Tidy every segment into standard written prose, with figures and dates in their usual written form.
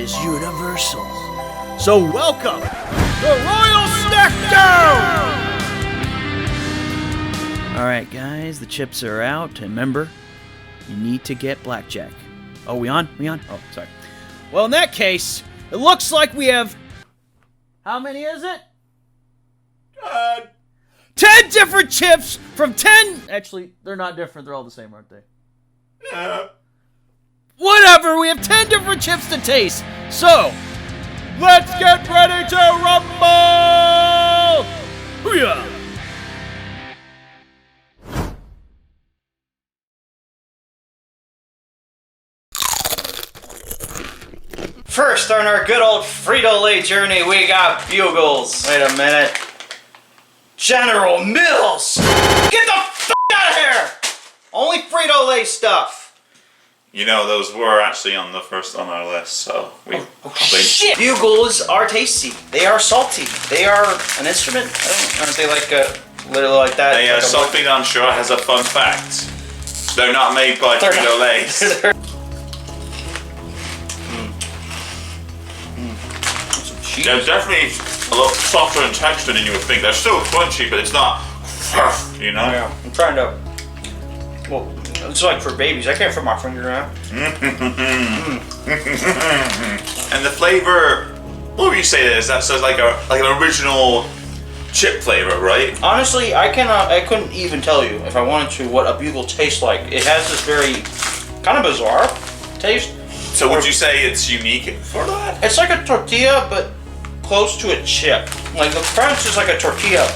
is universal. So welcome to Royal SNACKDOWN! Alright guys, the chips are out, and remember, you need to get blackjack. Oh, we on? We on? Oh, sorry. Well, in that case, it looks like we have... How many is it? 10 different chips from 10... Actually, they're not different. They're all the same, aren't they? Whatever, we have 10 different chips to taste. So, let's get ready to rumble! Hoo-yah! First, on our good old Frito-Lay journey, we got Bugles. Wait a minute. General Mills! Get the f*** out of here! Only Frito-Lay stuff. You know, those were actually on our list, so we shit! Bugles are tasty. They are salty. They are an instrument. Aren't they like literally like that? They like something I'm sure has a fun fact. They're not made by Frito-Lays. They're definitely a lot softer in texture than you would think. They're still crunchy, but it's not, you know? Yeah, I'm trying to, well, it's like for babies. I can't fit my finger around. And the flavor, what would you say it is? That says like an original chip flavor, right? Honestly, I couldn't even tell you if I wanted to what a Bugle tastes like. It has this very kind of bizarre taste. So would you say it's unique for that? It's like a tortilla, but close to a chip. Like the crunch is like a tortilla,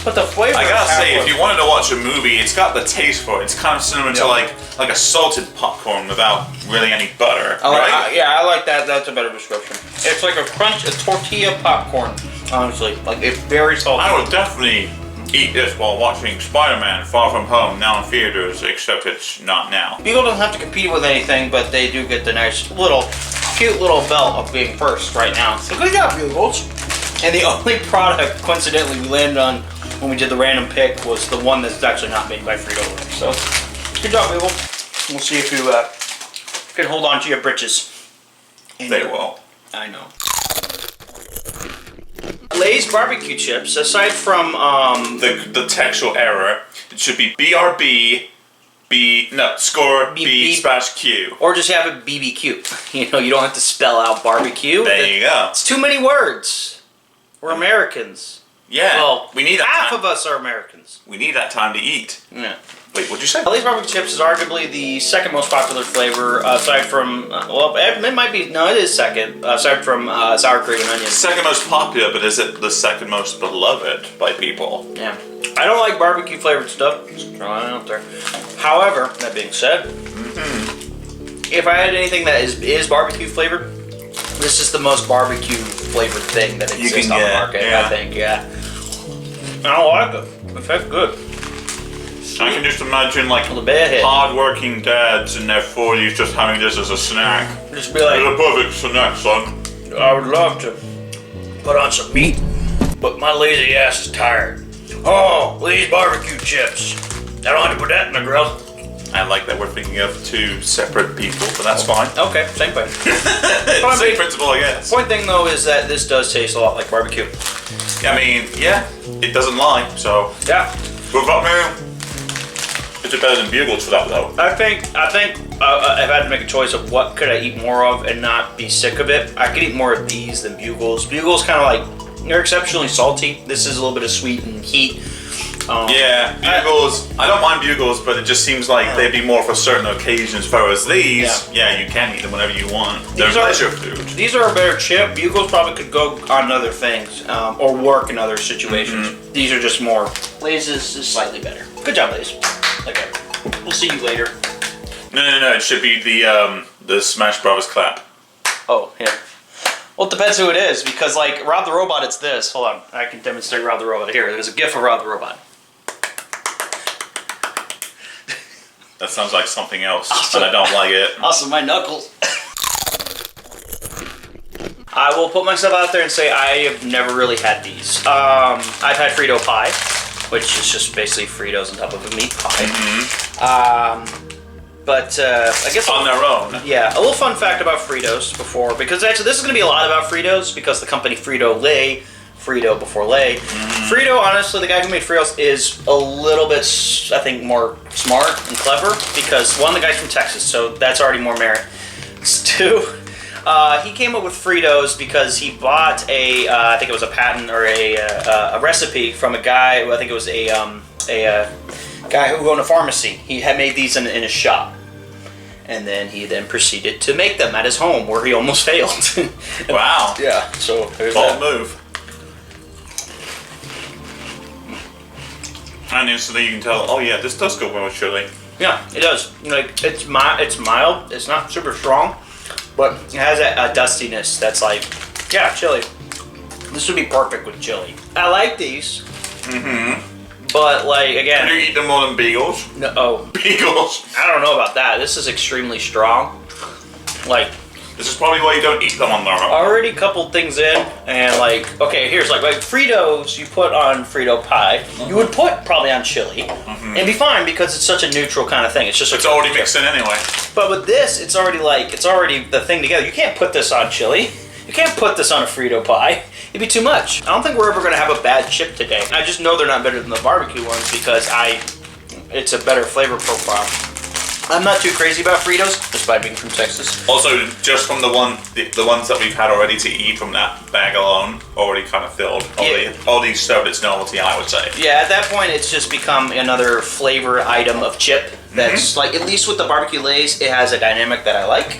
but the flavor. I gotta say, if you wanted to watch a movie, it's got the taste for it. It's kind of similar to like a salted popcorn without really any butter. I like that. That's a better description. It's like a tortilla popcorn. Honestly, like it's very salty. I would definitely eat this while watching Spider-Man Far From Home now in theaters, except it's not now. Bugle doesn't have to compete with anything, but they do get the nice cute little belt of being first right now. So good job, Bugles. And the only product, coincidentally, we landed on when we did the random pick was the one that's actually not made by Frito-Lay. So good job, Bugle. We'll see if you can hold on to your britches. They will. I know. Lay's barbecue chips, aside from the textual error, it should be BRB, score B / Q. Or just have it BBQ. You know, you don't have to spell out barbecue. There you go. It's too many words. We're Americans. Yeah. Well, we need half of us are Americans. We need that time to eat. Yeah. Wait, what'd you say? Lay's barbecue chips is arguably the second most popular flavor, aside from, well, it might be, no, it is second, aside from sour cream and onion. Second most popular, but is it the second most beloved by people? Yeah. I don't like barbecue flavored stuff, just throwing it out there. However, that being said, if I had anything that is barbecue flavored, this is the most barbecue flavored thing that exists on the market, I think, yeah. I don't like it. It tastes good. I can just imagine like hard-working dads in their 40s just having this as a snack. Just be like, it's a perfect snack, son. I would love to put on some meat, but my lazy ass is tired. Oh, Lay's barbecue chips. I don't have to put that in the grill. I like that we're thinking of two separate people, but that's fine. Okay, same thing. Same principle, I guess. Point thing though is that this does taste a lot like barbecue. I mean, yeah, it doesn't lie, so. Yeah. What about me? Is it better than Bugles for that though? I think if I had to make a choice of what could I eat more of and not be sick of it, I could eat more of these than Bugles. Bugles kind of like, they're exceptionally salty. This is a little bit of sweet and heat. Yeah, Bugles, I don't mind Bugles, but it just seems like they'd be more for certain occasions. Whereas these, yeah, you can eat them whenever you want. They're pleasure food. These are a better chip. Bugles probably could go on other things or work in other situations. These are just more. Lay's is slightly better. Good job, Lay's. Okay, we'll see you later. No, it should be the Smash Brothers clap. Oh, yeah. Well, it depends who it is, because like Rob the Robot, it's this. Hold on, I can demonstrate Rob the Robot here. There's a GIF of Rob the Robot. That sounds like something else, and I don't like it. Also, my knuckles. I will put myself out there and say I have never really had these. I've had Frito Pie, which is just basically Fritos on top of a meat pie. But I guess on their own. Yeah, a little fun fact about Fritos because actually this is going to be a lot about Fritos because the company FritoLays, Frito before Lay. Frito, honestly, the guy who made Fritos is a little bit, I think, more smart and clever because one, the guy's from Texas, so that's already more merit. Two, he came up with Fritos because he bought I think it was a patent or a recipe from a guy who I think it was a guy who owned a pharmacy. He had made these in his shop. And then he proceeded to make them at his home where he almost failed. Wow. Yeah, so there's Bold that. move. And instantly you can tell, oh yeah, this does go well with chili. Yeah, it does. Like it's mild. It's not super strong, but it has a dustiness that's like, yeah, chili. This would be perfect with chili. I like these. But like again, Do you eat them more than Bugles? no. Oh, Bugles. I don't know about that. This is extremely strong. Like This is probably why you don't eat them on their own. already coupled things in, and like okay, here's like Fritos you put on Frito Pie. You would put probably on chili, and be fine because it's such a neutral kind of thing. It's just It's already mixed in anyway. But with this, it's already the thing together. You can't put this on chili. You can't put this on a Frito Pie. It'd be too much. I don't think we're ever gonna have a bad chip today. I just know they're not better than the barbecue ones because it's a better flavor profile. I'm not too crazy about Fritos, despite being from Texas. Also, just from the ones that we've had already to eat from that bag alone, already kind of filled. Already served its novelty, I would say. Yeah, at that point, it's just become another flavor item of chip. That's like, at least with the barbecue Lays, it has a dynamic that I like.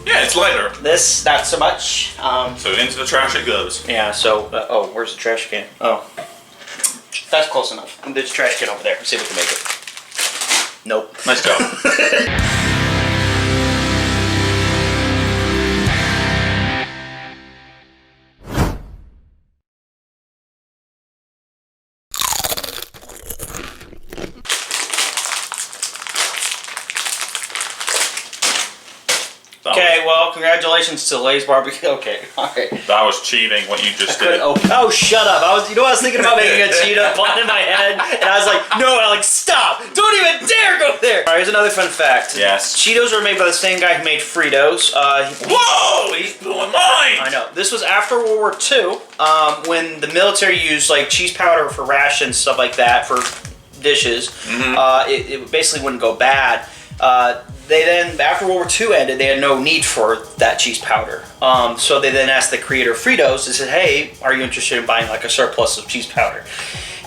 Yeah, it's lighter. This, not so much. So into the trash it goes. Yeah, so, oh, where's the trash can? Oh. That's close enough. There's a trash can over there. Let's see if we can make it. Nope. Nice job. Okay, well, congratulations to Lay's Barbecue. Okay, alright. That was cheating, what you just did. Oh, shut up. I was thinking about making a Cheeto bun in my head, and I was like, no, Alex, stop! Don't even dare go there! Alright, here's another fun fact. Yes. Cheetos were made by the same guy who made Fritos. Whoa! He's blowing mine! I know. This was after World War II, when the military used like cheese powder for rations, stuff like that, for dishes. It basically wouldn't go bad. They then, after World War II ended, they had no need for that cheese powder. So they then asked the creator of Fritos, they said, hey, are you interested in buying like a surplus of cheese powder?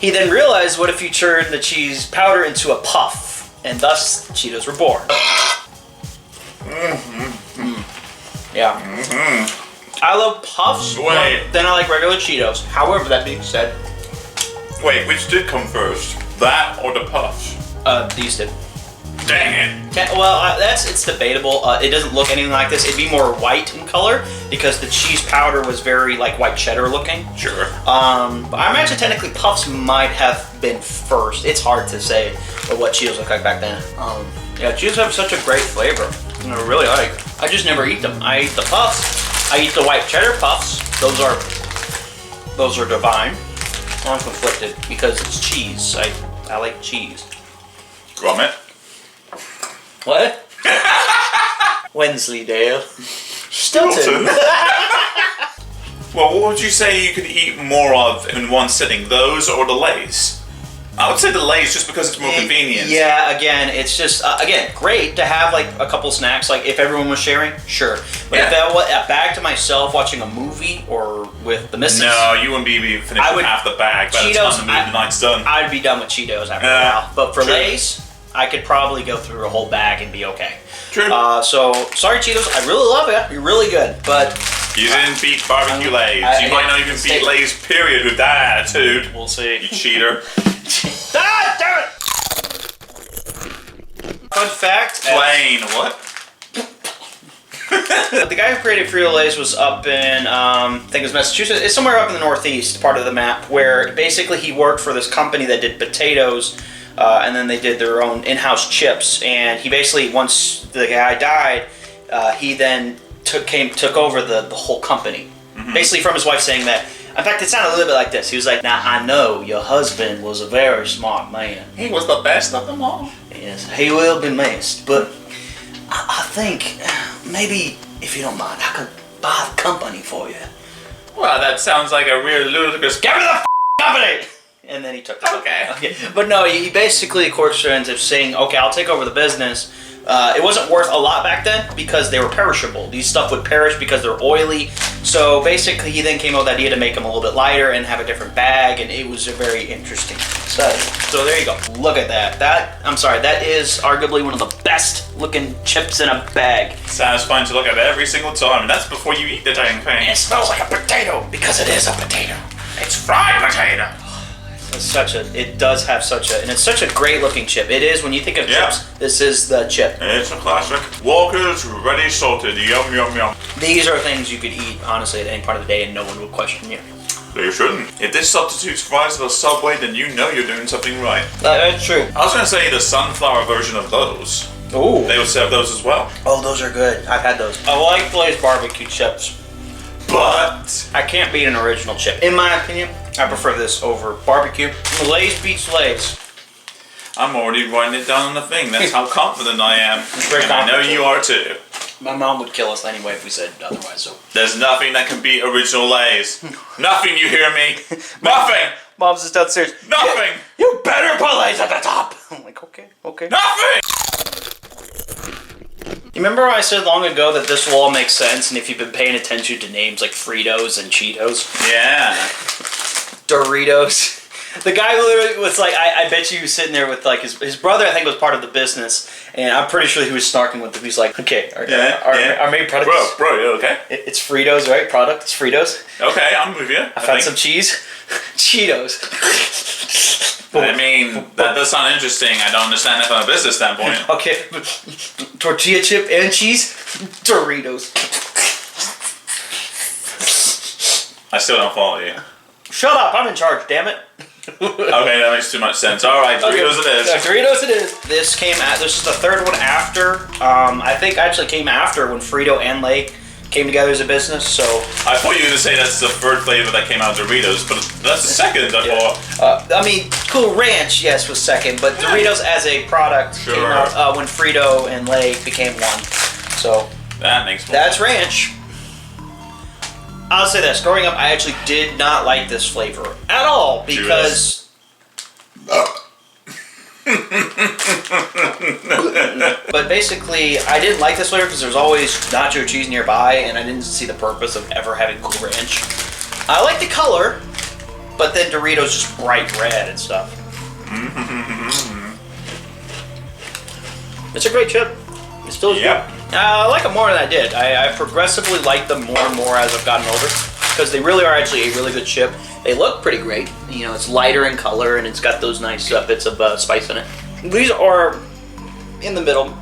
He then realized, what if you turn the cheese powder into a puff? And thus, Cheetos were born. Yeah. I love puffs more than I like regular Cheetos. However, that being said... Wait, which did come first? That or the puffs? These did. Dang it! Well, it's debatable. It doesn't look anything like this. It'd be more white in color because the cheese powder was very like white cheddar looking. Sure. But I imagine technically Puffs might have been first. It's hard to say what Cheetos looked like back then. Yeah, Cheetos have such a great flavor. I really like. I just never eat them. I eat the Puffs. I eat the white cheddar Puffs. Those are divine. I'm conflicted because it's cheese. I like cheese. Grommet. What? Wensleydale. Stilton. Well, what would you say you could eat more of in one sitting? Those or the Lays? I would say the Lays just because it's more convenient. Yeah, again, it's just, great to have like a couple snacks. Like if everyone was sharing, sure. But if I was a bag to myself watching a movie or with the missus. No, you wouldn't be finished with half the bag by the time the night's done. I'd be done with Cheetos after a while. But for Lays, I could probably go through a whole bag and be okay. True. So, sorry Cheetos, I really love it. You're really good, but... You didn't beat barbecue Lays. You might not even beat Lays, period, with that attitude. We'll see. You cheater. Ah, damn it! Fun fact. Plain, what? The guy who created FritoLays was up in, I think it was Massachusetts. It's somewhere up in the Northeast part of the map, where basically he worked for this company that did potatoes, and then they did their own in-house chips. And he basically, once the guy died, he then took over the whole company. Basically from his wife saying that, in fact, it sounded a little bit like this. He was like, now I know your husband was a very smart man. He was the best of them all. Yes, he will be missed, but I think maybe, if you don't mind, I could buy the company for you. Well, that sounds like a real ludicrous. Give me the company! And then he took the company. Okay. But no, he basically, of course, ends up saying, okay, I'll take over the business. It wasn't worth a lot back then because they were perishable. These stuff would perish because they're oily. So basically, he then came up with the idea to make them a little bit lighter and have a different bag, and it was a very interesting study. So there you go. Look at that. That is arguably one of the best looking chips in a bag. Satisfying to look at every single time. And that's before you eat the dang thing. It smells like a potato because it is a potato. It's fried potato. It does have and it's such a great looking chip. It is, when you think of chips, this is the chip. It's a classic. Walker's Ready Salted. Yum, yum, yum. These are things you could eat, honestly, at any part of the day and no one would question you. They shouldn't. If this substitutes fries for Subway, then you know you're doing something right. That's true. I was going to say the sunflower version of those. Ooh. They would serve those as well. Oh, those are good. I've had those. I like Lay's barbecue chips, but I can't beat an original chip. In my opinion, I prefer this over barbecue. Lay's beats Lay's. I'm already writing it down on the thing. That's how confident I am. And I know you are too. My mom would kill us anyway if we said otherwise. So there's nothing that can beat original Lay's. Nothing, you hear me? Nothing. Mom's just downstairs. Nothing. You better put Lay's at the top. I'm like, okay. Nothing. You remember I said long ago that this will all make sense, and if you've been paying attention to names like Fritos and Cheetos? Yeah. Doritos. The guy literally was like, I bet you he was sitting there with like his brother, I think, was part of the business, and I'm pretty sure he was snarking with him. He's like, okay, our main product Bro, you okay? It's Fritos, right? Product, it's Fritos. Okay, I'm with you. I found some cheese. Cheetos. I mean, that does sound interesting. I don't understand that from a business standpoint. Okay, tortilla chip and cheese, Doritos. I still don't follow you. Shut up, I'm in charge, damn it. Okay, that makes too much sense. Alright, Doritos it is. Yeah, Doritos it is. This is the third one after, I think actually came after when Frito and Lay came together as a business, so. I thought you were going to say that's the third flavor that came out of Doritos, but that's the second, I thought. I mean, Cool Ranch, yes, was second, but Doritos as a product came out when Frito and Lay became one. So. That makes more sense. That's ranch. I'll say this, growing up, I actually did not like this flavor at all because... But basically, I didn't like this flavor because there was always nacho cheese nearby, and I didn't see the purpose of ever having Cool Ranch. I like the color, but then Doritos just bright red and stuff. It's a great chip. It still is good. I like them more than I did. I progressively like them more and more as I've gotten older because they really are actually a really good chip. They look pretty great. You know, it's lighter in color and it's got those nice bits of spice in it. These are in the middle,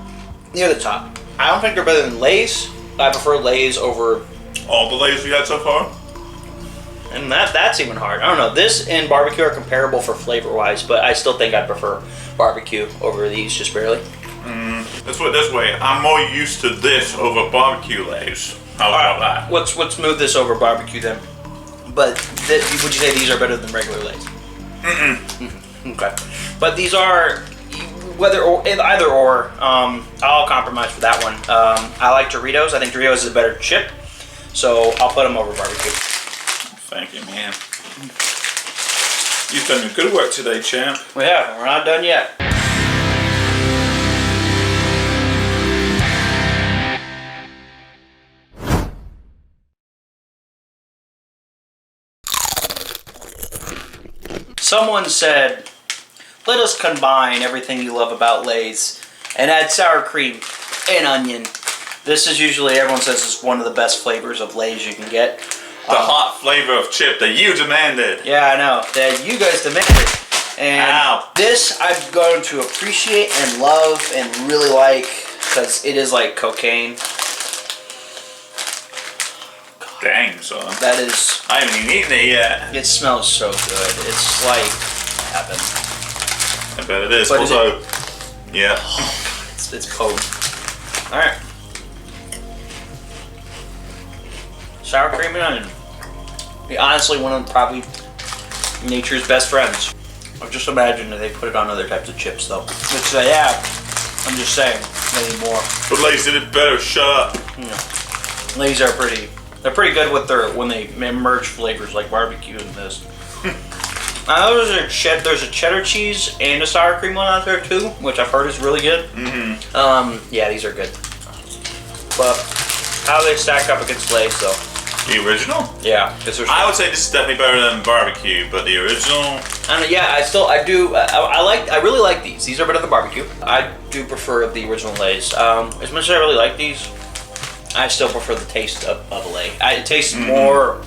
near the top. I don't think they're better than Lay's. I prefer Lay's over all the Lay's we had so far. And that's even hard. I don't know. This and barbecue are comparable for flavor-wise, but I still think I'd prefer barbecue over these just barely. Let's put it this way. I'm more used to this over barbecue Lay's. How about that? Let's move this over barbecue then. But would you say these are better than regular Lay's? Okay. But these are either or. I'll compromise for that one. I like Doritos. I think Doritos is a better chip, so I'll put them over barbecue. Thank you, man. You've done good work today, champ. We have. We're not done yet. Someone said, let us combine everything you love about Lay's and add sour cream and onion. This is usually, everyone says, is one of the best flavors of Lay's you can get. The hot flavor of chip that you demanded. Yeah, I know. That you guys demanded. And this I've grown to appreciate and love and really like because it is like cocaine. Dang, son. That is... I haven't even eaten it yet. It smells so good. It's like heaven. I bet it is. But also, yeah. Oh, God, it's potent. Alright. Sour cream and onion. Honestly, one of probably nature's best friends. I've just imagined that they put it on other types of chips, though. Which they have. I'm just saying, they need more. But Lay's did it better. Shut up. Yeah. Lay's are pretty. They're pretty good with when they merge flavors like barbecue and this. There's a cheddar cheese and a sour cream one out there too, which I've heard is really good. Yeah, these are good. But how they stack up against Lay's though? The original? Yeah, I would say this is definitely better than barbecue, but the original. Yeah, I really like these. These are better than barbecue. I do prefer the original Lay's. As much as I really like these, I still prefer the taste of a Lay. It tastes more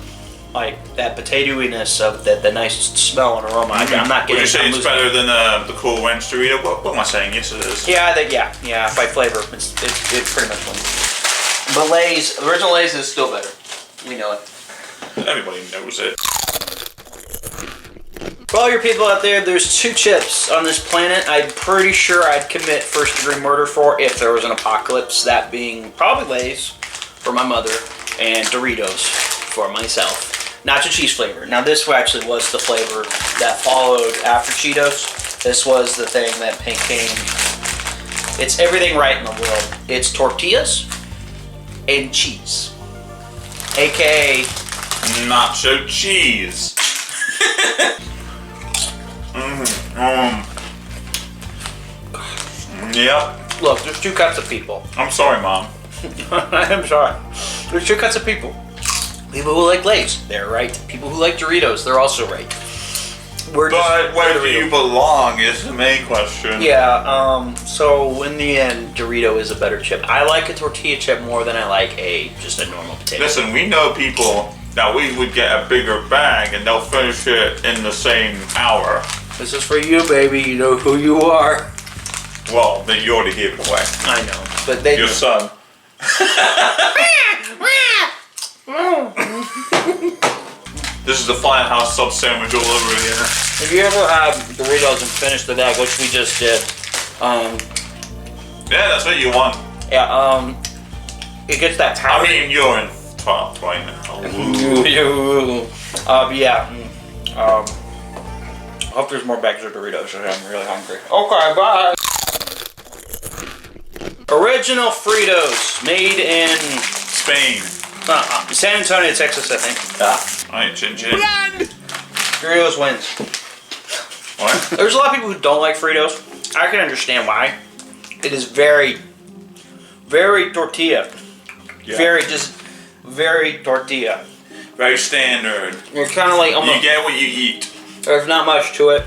like that potatoiness of the nice smell and aroma. I'm not getting. Would you say it's better than the Cool Ranch Dorito? What am I saying? Yes, it is. Yeah, I think yeah. By flavor, it's pretty much one. But Lay's, original Lay's is still better. We know it. Everybody knows it. For all your people out there, there's 2 chips on this planet I'm pretty sure I'd commit first-degree murder for if there was an apocalypse. That being probably Lay's for my mother and Doritos for myself. Nacho cheese flavor. Now this actually was the flavor that followed after Cheetos. This was the thing that became. It's everything right in the world. It's tortillas and cheese. AKA nacho cheese. Yep. Look, there's 2 cuts of people. I'm sorry, Mom. I'm sorry. There's 2 cuts of people. People who like Lay's, they're right. People who like Doritos, they're also right. But where do you belong is the main question. Yeah, so in the end, Dorito is a better chip. I like a tortilla chip more than I like just a normal potato. Listen, we know people that we would get a bigger bag and they'll finish it in the same hour. This is for you, baby. You know who you are. Well, then you already gave it away. I know, but they. Your son. This is the Firehouse sub sandwich all over again. If you ever have Doritos and finish the bag, which we just did, yeah, that's what you want. Yeah, it gets that powder. I mean, you're in top right now. I hope there's more bags of Doritos. I'm really hungry. Okay, bye. Original Fritos, made in Spain. San Antonio, Texas, I think. Alright, chin chin. Doritos wins. What? There's a lot of people who don't like Fritos. I can understand why. It is very, very tortilla. Yeah. Very tortilla. Very standard. You're kind of like almost. You get what you eat. There's not much to it.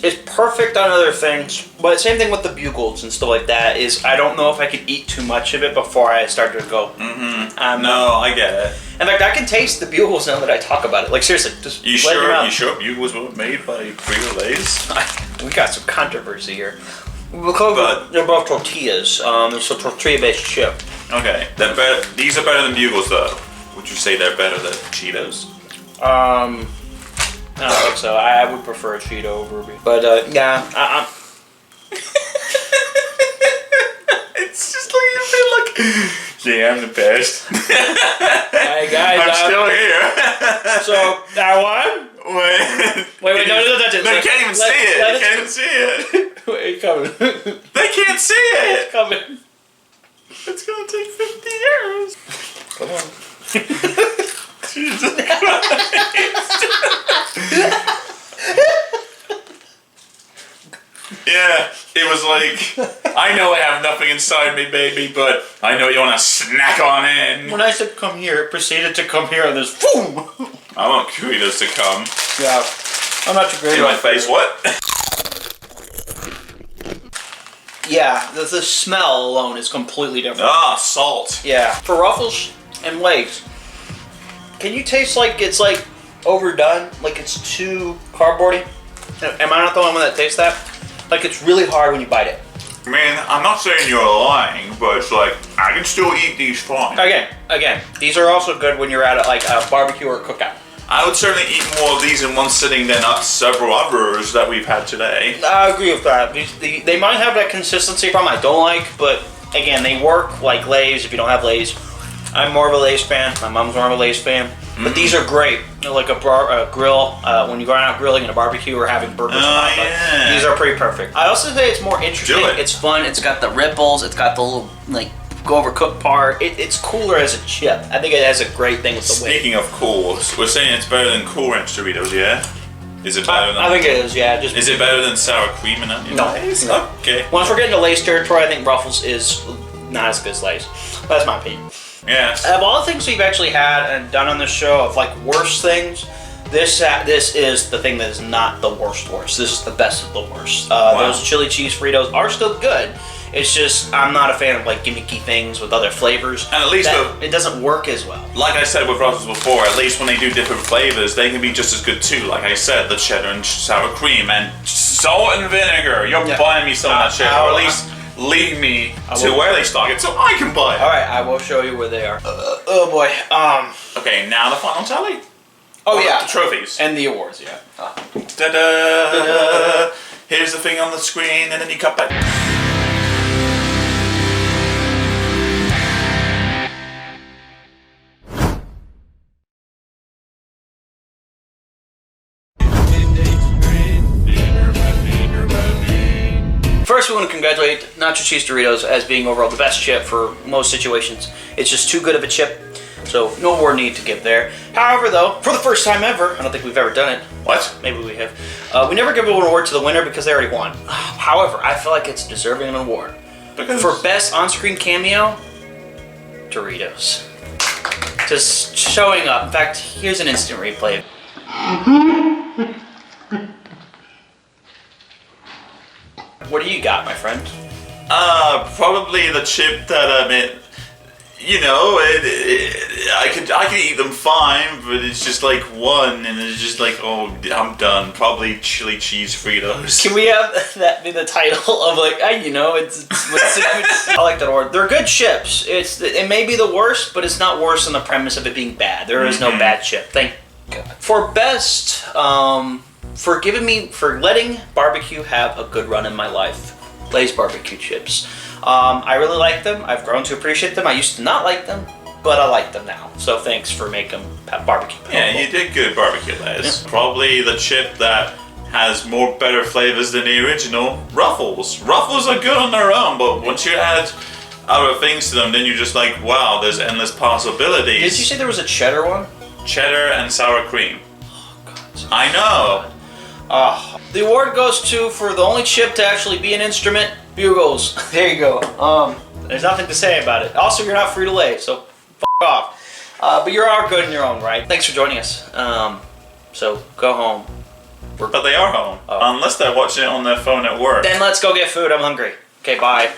It's perfect on other things, but same thing with the Bugles and stuff like that. Is I don't know if I could eat too much of it before I start to go. No, I get it. In fact, I can taste the Bugles now that I talk about it. Like seriously, just You let them out. sure Bugles were made by FritoLays? We got some controversy here. Because they're both tortillas. It's a tortilla-based chip. Okay, they're better. These are better than Bugles, though. Would you say they're better than Cheetos? I don't think so. I would prefer a Cheeto over a But yeah, It's just like yeah, I'm the best. Hey guys, I'm still here. So I won. Wait, no, that's it. They can't even see it. They can't even see it. Wait, it's coming. They can't see it. It's coming. It's gonna take 50 years. Come on. Jesus Christ. Yeah, it was like, I know I have nothing inside me, baby, but I know you want to snack on in. When I said come here, it proceeded to come here and there's boom. I want Fritos to come. Yeah, I'm not too great. In my face, what? Yeah, the smell alone is completely different. Ah, salt. Yeah. For Ruffles and Lay's, can you taste like it's like overdone? Like it's too cardboardy? Am I not the only one that tastes that? Like it's really hard when you bite it. Man, I'm not saying you're lying, but it's like, I can still eat these fine. Again, these are also good when you're at like a barbecue or a cookout. I would certainly eat more of these in one sitting than several others that we've had today. I agree with that. They might have that consistency problem I don't like, but again, they work like Lay's if you don't have Lay's. I'm more of a Lay's fan. My mom's more of a Lay's fan. But these are great. They're like a grill. When you go out grilling in a barbecue or having burgers. Oh, yeah. These are are pretty perfect. I also say it's more interesting. Do it. It's fun. It's got the ripples. It's got the little like go overcooked part. It's cooler as a chip. I think it has a great thing with the weight. Speaking of cool, we're saying it's better than Cool Ranch Doritos, yeah? Is it better than? I think it is. Yeah. Just Is it better than sour cream and onion? No. Lays? No. Okay. Once we're getting to Lay's territory, I think Ruffles is not as good as Lay's. That's my opinion. Yes. Of all the things we've actually had and done on this show of like worst things, this is the thing that is not the worst. This is the best of the worst. Those chili cheese Fritos are still good. It's just I'm not a fan of like gimmicky things with other flavors. And at least it doesn't work as well. Like I said with Ruffles before, at least when they do different flavors, they can be just as good too. Like I said, the cheddar and sour cream and salt and vinegar. You're buying me some of that shit, or at least lead me to where they stock it so I can buy it. All right, I will show you where they are. Oh boy. Okay, now the final tally. Oh yeah, the trophies and the awards. Yeah. Ta-da! Here's the thing on the screen, and then you cut back. First, we want to congratulate Nacho Cheese Doritos as being overall the best chip for most situations. It's just too good of a chip, so no award need to give there. However, though, for the first time ever, I don't think we've ever done it. What? Maybe we have. We never give an award to the winner because they already won. However, I feel like it's deserving of an award. Because For best on-screen cameo, Doritos. Just showing up. In fact, here's an instant replay. What do you got, my friend? Probably the chip that you know, I could eat them fine, but it's just like one, and it's just like, oh, I'm done. Probably chili cheese Fritos. Can we have that be the title of like, you know, it's I like that word. They're good chips. It may be the worst, but it's not worse on the premise of it being bad. There is no bad chip. Thank God. For best, for letting barbecue have a good run in my life. Lay's barbecue chips. I really like them. I've grown to appreciate them. I used to not like them, but I like them now. So thanks for making them barbecue. Yeah, you did good barbecue, Les. Yeah. Probably the chip that has more better flavors than the original, Ruffles. Ruffles are good on their own, but once you add other things to them, then you're just like, wow, there's endless possibilities. Did you say there was a cheddar one? Cheddar and sour cream. Oh, God. I know. The award goes to, for the only chip to actually be an instrument, Bugles. There you go. There's nothing to say about it. Also, you're not FritoLays, so f*** off. But you are good in your own right. Thanks for joining us. So go home. But they are home. Unless they're watching it on their phone at work. Then let's go get food. I'm hungry. Okay, bye.